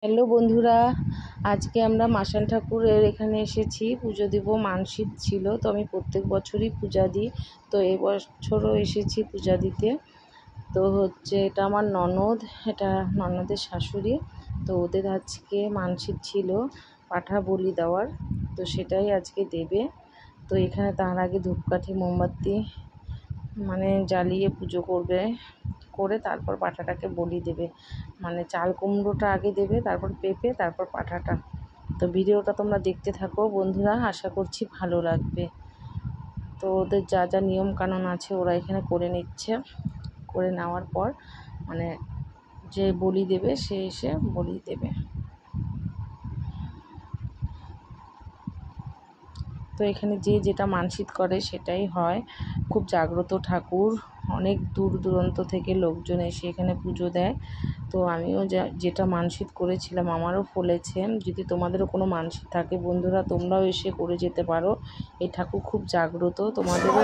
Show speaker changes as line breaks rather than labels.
Hello বন্ধুরা, আজকে আমরা মাসান ঠাকুরের এখানে এসেছি, পুজো দিব। মানসিক ছিল, তো আমি প্রত্যেক বছরই পূজা দিই, তো এবছরও এসেছি পূজা দিতে। তো এটা আমার ননদ, এটা ননদের শাশুড়ি। তো ওদের আজকে মানসিক ছিল পাঠা বলি দেওয়ার, তো সেটাই আজকে দেবে। তো এখানে তার আগে ধূপকাঠি মোমবাতি জ্বালিয়ে পুজো করবে, করে তারপর পাঁঠাটাকে বলি দেবে। চাল কুমড়োটা আগে দেবে, তারপর পেঁপে, তারপর পাঁঠাটা। তো ভিডিওটা তোমরা দেখতে থাকো বন্ধুরা, আশা করছি ভালো লাগবে। তো ওদের যা যা নিয়ম কানুন আছে ওরা এখানে করে নিচ্ছে। করে নেওয়ার পর যে বলি দেবে সে এসে বলি দেবে। তো এখানে যে যেটা মানসিক করে সেটাই হয়। খুব জাগ্রত ঠাকুর, অনেক দূর দূরান্ত থেকে লোকজন এসে এখানে পুজো দেয়। তো আমিও যেটা মানসিক করেছিলাম আমারও ফলেছে। যদি তোমাদেরও কোনো মানসিক থাকে বন্ধুরা, তোমরাও এসে করে যেতে পারো। এই ঠাকুর খুব জাগ্রত, তোমাদেরও